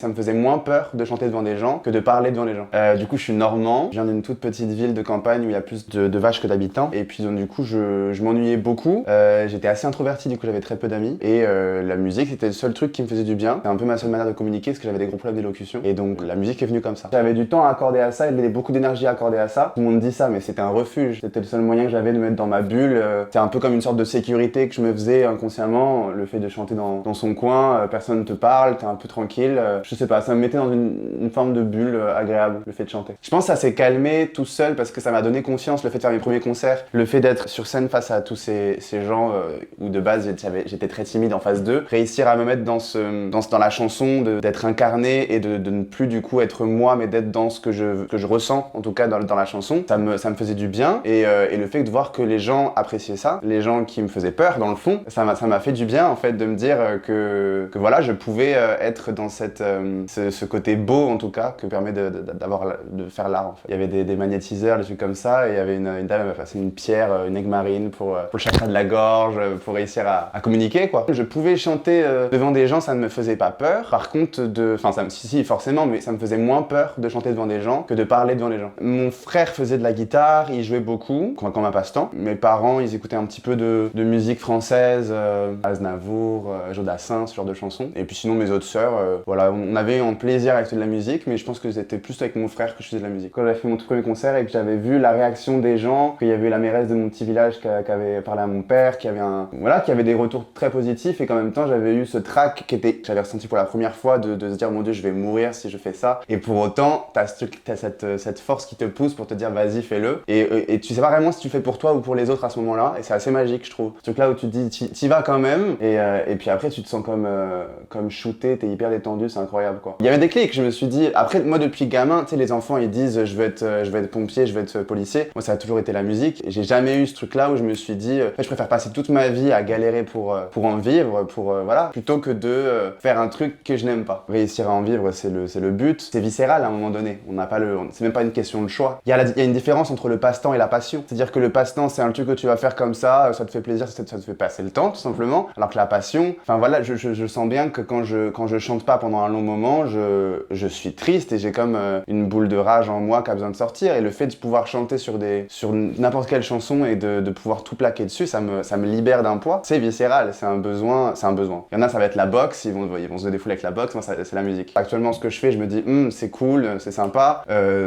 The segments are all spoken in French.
Ça me faisait moins peur de chanter devant des gens que de parler devant les gens. Du coup, je suis normand, je viens d'une toute petite ville de campagne où il y a plus de vaches que d'habitants. Et puis donc, du coup, je m'ennuyais beaucoup. J'étais assez introverti, du coup, j'avais très peu d'amis. Et la musique, c'était le seul truc qui me faisait du bien. C'était un peu ma seule manière de communiquer parce que j'avais des gros problèmes d'élocution. Et donc, la musique est venue comme ça. J'avais du temps à accorder à ça, il y avait beaucoup d'énergie à accorder à ça. Tout le monde dit ça, mais c'était un refuge. C'était le seul moyen que j'avais de me mettre dans ma bulle. C'était un peu comme une sorte de sécurité que je me faisais inconsciemment. Le fait de chanter dans son coin, personne ne te parle, t'es un peu tranquille. Je sais pas, ça me mettait dans une forme de bulle agréable, le fait de chanter. Je pense que ça s'est calmé tout seul parce que ça m'a donné confiance, le fait de faire mes premiers concerts, le fait d'être sur scène face à tous ces gens où de base j'étais très timide en face d'eux, réussir à me mettre dans la chanson, d'être incarné et de ne plus du coup être moi mais d'être dans ce que je ressens en tout cas dans la chanson, ça me faisait du bien et le fait de voir que les gens appréciaient ça, les gens qui me faisaient peur dans le fond, ça m'a fait du bien en fait de me dire que voilà, je pouvais être dans ce côté beau en tout cas que permet de faire l'art en fait. Il y avait des magnétiseurs, des trucs comme ça et il y avait une dame, elle m'a fait une pierre, une aigue marine pour le chakra de la gorge, pour réussir à communiquer quoi. Je pouvais chanter devant des gens, ça ne me faisait pas peur. Par contre, si forcément, mais ça me faisait moins peur de chanter devant des gens que de parler devant les gens. Mon frère faisait de la guitare, il jouait beaucoup, comme un passe-temps. Mes parents, ils écoutaient un petit peu de musique française, Aznavour, Jodassin, ce genre de chansons. Et puis sinon, mes autres sœurs, voilà, on avait un plaisir avec de la musique, mais je pense que c'était plus avec mon frère que je faisais de la musique. Quand j'avais fait mon tout premier concert et que j'avais vu la réaction des gens, qu'il y avait la mairesse de mon petit village qui avait parlé à mon père, qui avait des retours très positifs et qu'en même temps j'avave eu ce trac que j'avais ressenti pour la première fois de se dire mon Dieu, je vais mourir si je fais ça. Et pour autant, t'as cette force qui te pousse pour te dire vas-y, fais-le. Et tu sais pas vraiment si tu fais pour toi ou pour les autres à ce moment-là. Et c'est assez magique, je trouve. Ce truc-là où tu te dis t'y vas quand même. Et puis après, tu te sens comme shooté, t'es hyper détendu, c'est incroyable quoi. Il y avait des clics, je me suis dit. Après, moi depuis gamin, tu sais, les enfants ils disent je veux être pompier, je veux être policier. Moi, ça a toujours été la musique. Et j'ai jamais eu ce truc-là où je me suis dit en fait, je préfère passer toute ma vie à galérer pour en vivre, voilà, plutôt que de faire un truc que je n'aime pas. Réussir à en vivre, c'est le but. C'est viscéral à un moment donné. C'est même pas une question de choix. Il y a une différence entre le passe-temps et la passion. C'est-à-dire que le passe-temps, c'est un truc que tu vas faire comme ça te fait plaisir, ça te fait passer le temps, tout simplement. Alors que la passion, enfin voilà, je sens bien que quand je chante pas pendant un long moment, je suis triste et j'ai comme une boule de rage en moi qui a besoin de sortir. Et le fait de pouvoir chanter sur n'importe quelle chanson et de pouvoir tout plaquer dessus, ça me libère d'un poids. C'est viscéral, c'est un besoin. Il y en a, ça va être la boxe, ils vont se défouler avec la boxe, moi c'est la musique. Actuellement, ce que je fais, je me dis c'est cool, c'est sympa.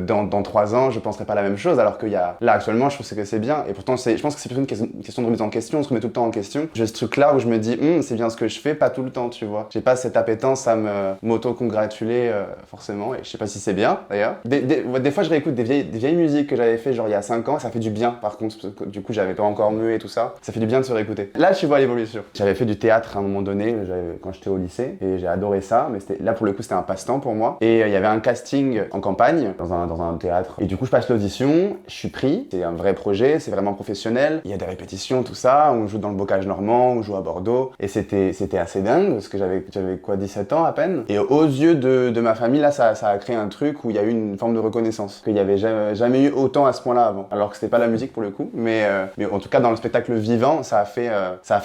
Dans 3 ans, je penserai pas la même chose, alors que là actuellement, je trouve que c'est bien. Et pourtant, je pense que c'est plutôt une question de remise en question, on se remet tout le temps en question. J'ai ce truc-là où je me dis c'est bien ce que je fais, pas tout le temps, tu vois. J'ai pas cette appétence à m'auto-congratuler forcément, et je sais pas si c'est bien d'ailleurs. Des fois, je réécoute des vieilles musiques que j'avais fait genre il y a 5 ans, ça fait du bien par contre, parce que, du coup, j'avais pas encore mué et tout ça. Ça fait du bien de se réécouter. Là, tu vois l'évolution. J'avais fait du théâtre à un moment donné, quand j'étais au lycée, et j'ai adoré ça, mais là pour le coup, c'était un passe-temps pour moi. Et il y avait un casting en campagne, dans un théâtre. Et du coup, je passe l'audition, je suis pris. C'est un vrai projet, c'est vraiment professionnel. Il y a des répétitions, tout ça. On joue dans le Bocage normand, on joue à Bordeaux. Et c'était assez dingue, parce que j'avais quoi, 17 ans à peine. Et aux yeux de ma famille, là, ça a créé un truc où il y a eu une forme de reconnaissance. Qu'il y avait jamais eu autant à ce point-là avant. Alors que c'était pas la musique pour le coup, mais en tout cas, dans le spectacle vivant, ça a fait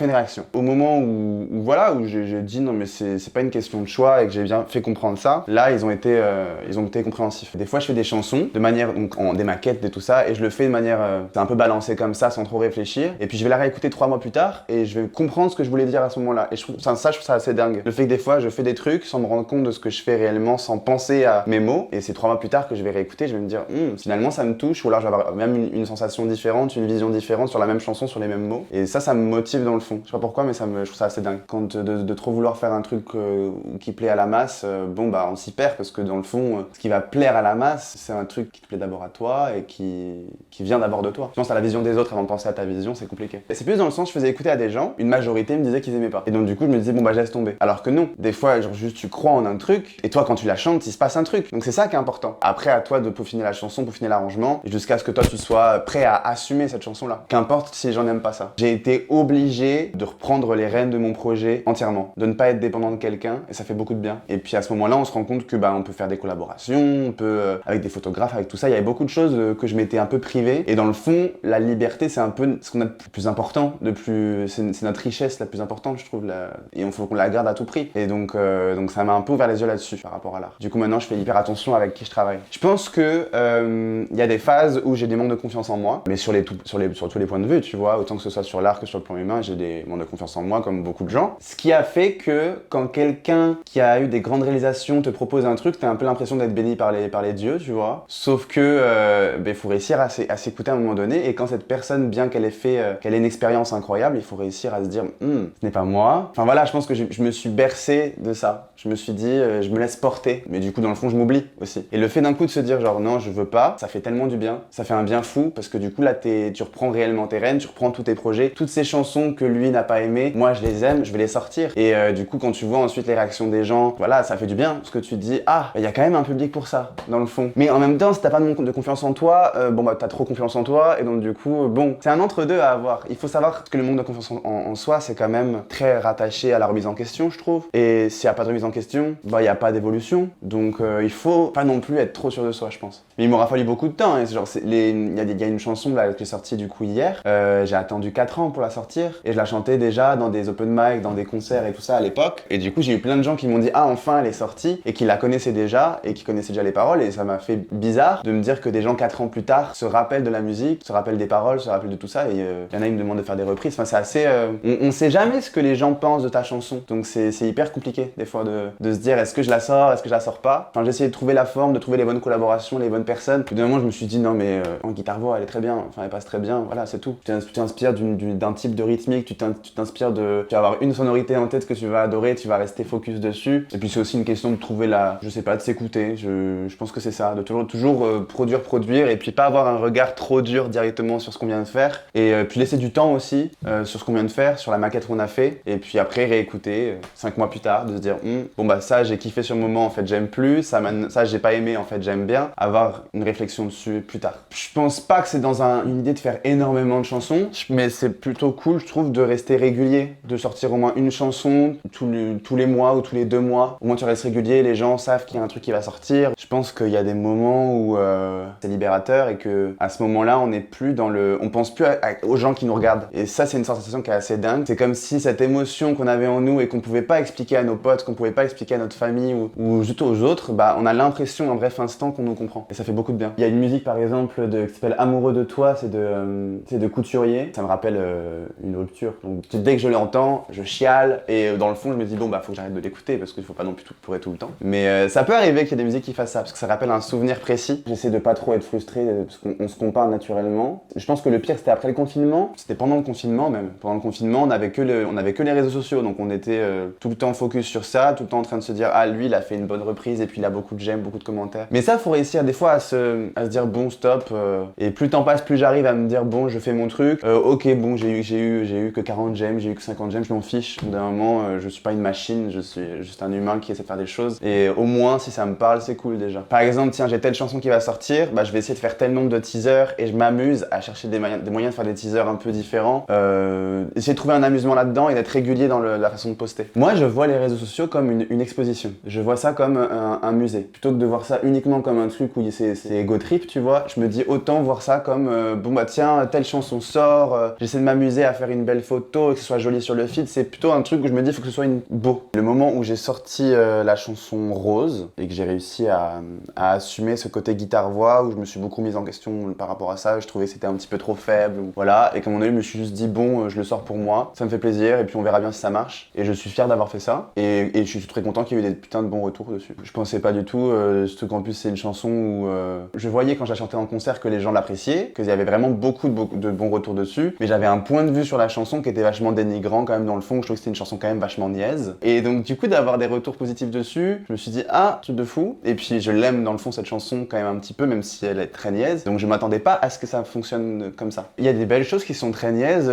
une réaction. Au moment où j'ai dit non, mais c'est pas une question de choix et que j'ai bien fait comprendre ça, là, ils ont été compréhensifs. Des fois, je fais des chansons de manière, donc des maquettes, de tout ça, et je le fais de manière, c'est un peu balancé comme ça, sans trop réfléchir. Et puis, je vais la réécouter 3 mois plus tard et je vais comprendre ce que je voulais dire à ce moment-là. Et je trouve ça assez dingue. Le fait que des fois, je fais des trucs sans me rendre compte de ce que je fais réellement, sans penser à mes mots. Et c'est 3 mois plus tard que je vais réécouter, je vais me dire, finalement, ça me touche, ou alors je vais avoir même une sensation différente, une vision différente sur la même chanson, sur les mêmes mots. Et ça me motive dans le fond. Je sais pas pourquoi, mais je trouve ça assez dingue. Quand de trop vouloir faire un truc qui plaît à la masse, on s'y perd parce que dans le fond, ce qui va plaire à la masse, c'est un truc qui te plaît d'abord à toi et qui vient d'abord de toi. Tu penses à la vision des autres avant de penser à ta vision, c'est compliqué. Et c'est plus dans le sens, je faisais écouter à des gens, une majorité me disait qu'ils aimaient pas. Et donc du coup, je me disais, je laisse tomber. Alors que non, des fois, genre juste tu crois en un truc, et toi, quand tu la chantes, il se passe un truc. Donc c'est ça qui est important. Après, à toi de peaufiner la chanson, peaufiner l'arrangement, jusqu'à ce que toi, tu sois prêt à assumer cette chanson-là. Qu'importe si les gens n'aiment pas ça. J'ai été obligé de reprendre les rênes de mon projet entièrement, de ne pas être dépendant de quelqu'un, et ça fait beaucoup de bien. Et puis à ce moment-là, on se rend compte que on peut faire des collaborations, on peut avec des photographes, avec tout ça, il y avait beaucoup de choses que je m'étais un peu privé. Et dans le fond, la liberté, c'est un peu ce qu'on a de plus important, c'est notre richesse la plus importante, je trouve, et il faut qu'on la garde à tout prix. Et donc ça m'a un peu ouvert les yeux là-dessus par rapport à l'art. Du coup maintenant je fais hyper attention avec qui je travaille. Je pense que y a des phases où j'ai des manques de confiance en moi, mais sur tous les points de vue, tu vois, autant que ce soit sur l'art que sur le plan humain, j'ai des manques de confiance en moi comme beaucoup de gens. Ce qui a fait que quand quelqu'un qui a eu des grandes réalisations te propose un truc, t'as un peu l'impression d'être béni par les dieux, tu vois. Sauf que faut réussir à s'écouter à un moment donné, et quand cette personne, bien qu'elle ait une expérience incroyable, il faut réussir à se dire ce n'est pas moi. Enfin voilà, je pense que je me suis bercé de ça. Je me suis dit je me laisse porter, mais du coup dans le fond je m'oublie aussi. Et le fait d'un coup de se dire genre non je veux pas, ça fait tellement du bien, ça fait un bien fou, parce que du coup là tu reprends réellement tes rênes, tu reprends tous tes projets, toutes ces chansons que lui n'a pas aimées, moi je les aime, je vais les sortir. Et du coup quand tu vois ensuite les réactions des gens, voilà, ça fait du bien, parce que tu te dis il y a quand même un public pour ça dans le fond. Mais en même temps si t'as pas de confiance en toi, t'as trop confiance en toi, et donc du coup c'est un entre-deux à avoir. Il faut savoir que le manque de confiance en soi c'est quand même très rattaché à la remise en question, je trouve. Et s'il n'y a pas de remise en question, il n'y a pas d'évolution. Donc il faut pas non plus être trop sûr de soi, je pense. Mais il m'aura fallu beaucoup de temps. Il y a une chanson là, que j'ai sortie du coup hier. J'ai attendu 4 ans pour la sortir. Et je la chantais déjà dans des open mic, dans des concerts et tout ça à l'époque. Et du coup, j'ai eu plein de gens qui m'ont dit enfin elle est sortie, et qui la connaissaient déjà, et qui connaissaient déjà les paroles. Et ça m'a fait bizarre de me dire que des gens 4 ans plus tard se rappellent de la musique, se rappellent des paroles, se rappellent de tout ça. Et il y en a, ils me demandent de faire des reprises. Enfin, c'est assez. On sait jamais ce que les gens pensent de ta chanson. Donc c'est hyper compliqué des fois de se dire est-ce que je la sors, est-ce que je la sors pas. Enfin, j'ai essayé de trouver la forme, de trouver les bonnes collaborations, les bonnes personnes. Puis d'un moment je me suis dit non mais en guitare-voix elle est très bien, enfin elle passe très bien, voilà c'est tout. Tu t'inspires d'un type de rythmique, tu t'inspires tu vas avoir une sonorité en tête que tu vas adorer, tu vas rester focus dessus. Et puis c'est aussi une question de trouver je sais pas, de s'écouter. Je pense que c'est ça, de toujours produire, et puis pas avoir un regard trop dur directement sur ce qu'on vient de faire. Et puis laisser du temps aussi sur ce qu'on vient de faire, sur la maquette qu'on a fait. Et puis après réécouter 5 mois plus tard, de se dire ça j'ai kiffé sur le moment, en fait j'aime plus, ça j'ai pas aimé, en fait j'aime bien. Avoir une réflexion dessus plus tard. Je pense pas que c'est dans une idée de faire énormément de chansons, mais c'est plutôt cool, je trouve, de rester régulier, de sortir au moins une chanson tous les mois ou tous les 2 mois. Au moins tu restes régulier, les gens savent qu'il y a un truc qui va sortir. Je pense qu'il y a des moments où c'est libérateur, et que à ce moment-là on n'est plus on pense plus aux gens qui nous regardent. Et ça c'est une sensation qui est assez dingue. C'est comme si cette émotion qu'on avait en nous et qu'on pouvait pas expliquer à nos potes, qu'on pouvait pas expliquer à notre famille ou juste aux autres, on a l'impression un bref instant qu'on nous comprend. Et ça fait beaucoup de bien. Il y a une musique par exemple qui s'appelle Amoureux de toi, c'est de Couturier. Ça me rappelle une rupture. Donc dès que je l'entends, je chiale, et dans le fond je me dis faut que j'arrête de l'écouter, parce qu'il faut pas non plus pleurer tout le temps. Mais ça peut arriver qu'il y ait des musiques qui fassent ça, parce que ça rappelle un souvenir précis. J'essaie de pas trop être frustré, parce qu'on se compare naturellement. Je pense que le pire c'était après le confinement, c'était pendant le confinement même. Pendant le confinement on avait que les réseaux sociaux, donc on était tout le temps focus sur ça, tout le temps en train de se dire lui il a fait une bonne reprise, et puis il a beaucoup de j'aime, beaucoup de commentaires. Mais ça faut réussir des fois à se dire stop, et plus le temps passe, plus j'arrive à me dire je fais mon truc, j'ai eu que 40 j'aime, j'ai eu que 50 j'aime, je m'en fiche. D'un moment je suis pas une machine, je suis juste un humain qui essaie de faire des choses, et au moins si ça me parle c'est cool déjà. Par exemple tiens, j'ai telle chanson qui va sortir, je vais essayer de faire tel nombre de teasers, et je m'amuse à chercher des moyens de faire des teasers un peu différents, essayer de trouver un amusement là-dedans, et d'être régulier dans la façon de poster. Moi je vois les réseaux sociaux comme une exposition, je vois ça comme un musée, plutôt que de voir ça uniquement comme un truc où c'est ego trip, tu vois. Je me dis autant voir ça comme tiens, telle chanson sort, j'essaie de m'amuser à faire une belle photo, que ce soit joli sur le feed. C'est plutôt un truc où je me dis faut que ce soit beau. Le moment où j'ai sorti la chanson Rose, et que j'ai réussi à assumer ce côté guitare-voix, où je me suis beaucoup mise en question par rapport à ça, je trouvais que c'était un petit peu trop faible, voilà, et qu'à un moment donné je me suis juste dit je le sors pour moi, ça me fait plaisir, et puis on verra bien si ça marche. Et je suis fier d'avoir fait ça, et je suis très content qu'il y ait eu des putains de bons retours dessus. Je pensais pas du tout, surtout qu'en plus c'est une chanson où je voyais quand je la chantais en concert que les gens l'appréciaient, qu'il y avait vraiment beaucoup de bons retours dessus, mais j'avais un point de vue sur la chanson qui était vachement dénigrant quand même dans le fond. Je trouvais que c'était une chanson quand même vachement niaise, et donc du coup d'avoir des retours positifs dessus, je me suis dit truc de fou. Et puis je l'aime dans le fond cette chanson quand même un petit peu, même si elle est très niaise, donc je m'attendais pas à ce que ça fonctionne comme ça. Il y a des belles choses qui sont très niaises,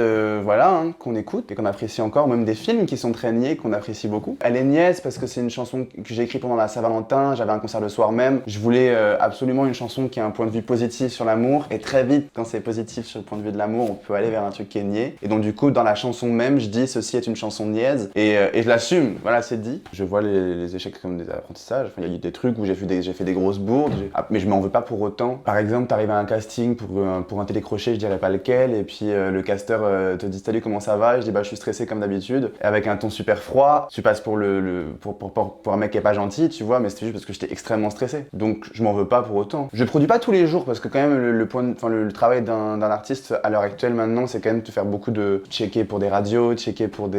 qu'on écoute et qu'on apprécie encore, même des films qui sont très niais, qu'on apprécie beaucoup. Elle est niaise parce que c'est une chanson que j'ai écrite pendant la Saint-Valentin, j'avais un concert le soir même, je voulais absolument une chanson qui a un point de vue positif sur l'amour, et très vite quand c'est positif sur le point de vue de l'amour, on peut aller vers un truc qui est niais. Et donc du coup dans la chanson même je dis ceci est une chanson niaise, et je l'assume, voilà, c'est dit. Je vois les échecs comme des apprentissages. Il y a eu des trucs où j'ai fait des grosses bourdes, mais je m'en veux pas pour autant. Par exemple t'arrives à un casting pour un télécrochet, je dirais pas lequel, et puis le casteur te dit salut comment ça va, je dis je suis stressé comme d'habitude, et avec un ton super froid, tu passes pour pour un mec qui est pas gentil, tu vois, mais c'était juste parce que j'étais extrêmement stressé. Donc je m'en veux pas pour autant. Je produis pas tous les jours parce que quand même le travail d'un artiste à l'heure actuelle maintenant, c'est quand même de faire beaucoup de checker pour des radios, checker pour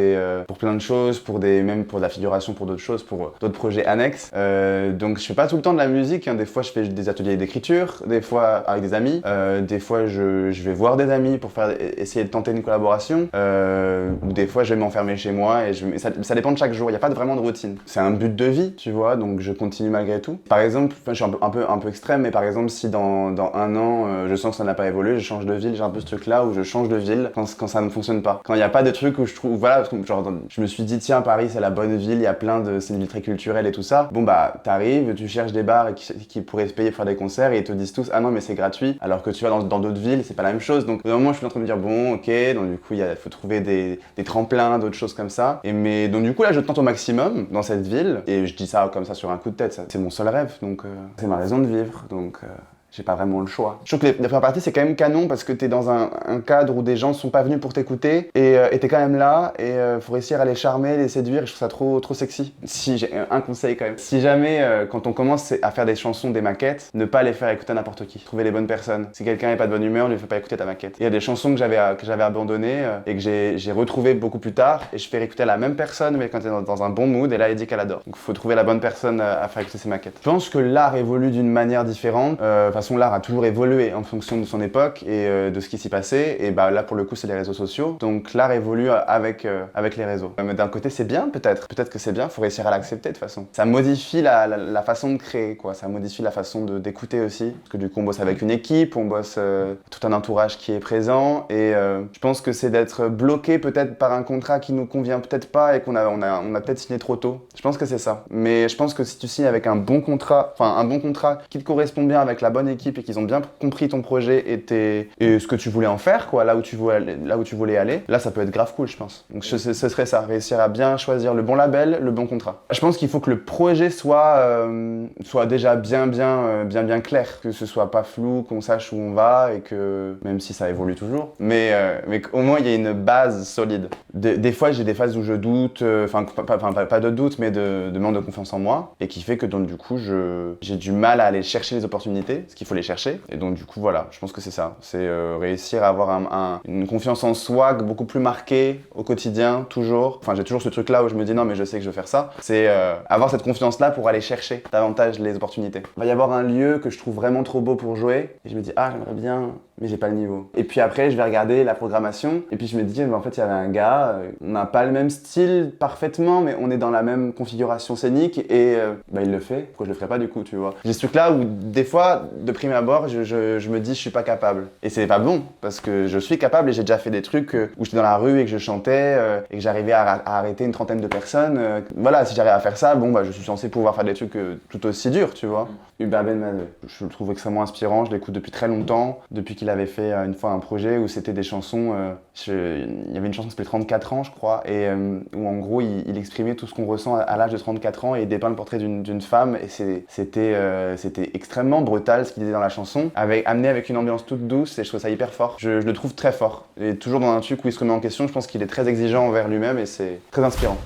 pour plein de choses, même pour de la figuration, pour d'autres choses, pour d'autres projets annexes. Donc je fais pas tout le temps de la musique, hein. Des fois je fais des ateliers d'écriture, des fois avec des amis, des fois je vais voir des amis pour essayer de tenter une collaboration, ou des fois je vais m'enfermer chez moi ça dépend de chaque jour, il n'y a pas vraiment de routine. C'est un but de vie, tu vois, donc je continue malgré tout. Par exemple, je suis un peu extrême, mais par exemple si dans un an je sens que ça n'a pas évolué, je change de ville, j'ai un peu ce truc là où je change de ville quand ça ne fonctionne pas. Quand il n'y a pas de truc où je trouve, voilà, genre je me suis dit tiens Paris c'est la bonne ville, il y a c'est une ville très culturelle et tout ça. Bon bah t'arrives, tu cherches des bars qui pourraient se payer pour faire des concerts et ils te disent tous ah non mais c'est gratuit, alors que tu vas dans d'autres villes c'est pas la même chose. Donc au moment je suis en train de me dire bon ok, donc du coup il faut trouver des tremplins, d'autres choses comme ça. Donc du coup là je tente au maximum dans cette ville et je dis ça comme ça sur un coup de tête, c'est mon seul rêve, donc c'est ma raison de vivre, donc j'ai pas vraiment le choix. Je trouve que les premières parties c'est quand même canon parce que t'es dans un cadre où des gens sont pas venus pour t'écouter et t'es quand même là et faut réussir à les charmer, les séduire, et je trouve ça trop sexy. Si j'ai un conseil quand même, si jamais quand on commence à faire des chansons, des maquettes, ne pas les faire écouter à n'importe qui. Trouver les bonnes personnes. Si quelqu'un est pas de bonne humeur, ne lui fais pas écouter ta maquette. Il y a des chansons que j'avais abandonnées et que j'ai retrouvées beaucoup plus tard et je fais écouter à la même personne mais quand t'es dans un bon mood et là elle dit qu'elle adore. Donc faut trouver la bonne personne à faire écouter ses maquettes. Je pense que l'art évolue d'une manière différente. L'art a toujours évolué en fonction de son époque et de ce qui s'y passait. Et bah là, pour le coup, c'est les réseaux sociaux. Donc l'art évolue avec les réseaux. Mais d'un côté, c'est bien, peut-être. Peut-être que c'est bien, faut réussir à l'accepter de toute façon. Ça modifie la façon de créer, quoi. Ça modifie la façon d'écouter aussi. Parce que du coup, on bosse avec une équipe, on bosse tout un entourage qui est présent. Et je pense que c'est d'être bloqué peut-être par un contrat qui nous convient peut-être pas et qu'on a peut-être signé trop tôt. Je pense que c'est ça. Mais je pense que si tu signes avec un bon contrat qui te correspond bien avec la bonne équipe et qu'ils ont bien compris ton projet et ce que tu voulais en faire, quoi, là où tu voulais aller, là ça peut être grave cool, je pense. Donc ce serait ça, réussir à bien choisir le bon label, le bon contrat. Je pense qu'il faut que le projet soit déjà bien clair, que ce soit pas flou, qu'on sache où on va et que, même si ça évolue toujours, mais qu'au moins il y ait une base solide. Des fois j'ai des phases où je doute, pas de doute, mais de manque de confiance en moi, et qui fait que donc du coup j'ai du mal à aller chercher les opportunités, parce qu'il faut les chercher. Et donc du coup voilà, je pense que c'est ça, c'est réussir à avoir une confiance en soi beaucoup plus marquée au quotidien, toujours. Enfin j'ai toujours ce truc là où je me dis non mais je sais que je vais faire ça. C'est avoir cette confiance là pour aller chercher davantage les opportunités. Il va y avoir un lieu que je trouve vraiment trop beau pour jouer et je me dis ah j'aimerais bien, mais j'ai pas le niveau. Et puis après je vais regarder la programmation et puis je me dis en fait il y avait un gars, on n'a pas le même style parfaitement mais on est dans la même configuration scénique et il le fait, pourquoi je le ferais pas du coup, tu vois. J'ai ce truc là où des fois de prime abord je me dis je suis pas capable et c'est pas bon parce que je suis capable et j'ai déjà fait des trucs où j'étais dans la rue et que je chantais et que j'arrivais à arrêter une trentaine de personnes. Voilà, si j'arrive à faire ça, je suis censé pouvoir faire des trucs tout aussi durs, tu vois. Hubert Benmadé, je le trouve extrêmement inspirant, je l'écoute depuis très longtemps, depuis qu'il avait fait une fois un projet où c'était des chansons, il y avait une chanson qui s'appelait 34 ans je crois, et où en gros il exprimait tout ce qu'on ressent à l'âge de 34 ans et il dépeint le portrait d'une femme et c'était extrêmement brutal ce qu'il disait dans la chanson, amené avec une ambiance toute douce et je trouve ça hyper fort. Je le trouve très fort et toujours dans un truc où il se remet en question, je pense qu'il est très exigeant envers lui-même et c'est très inspirant.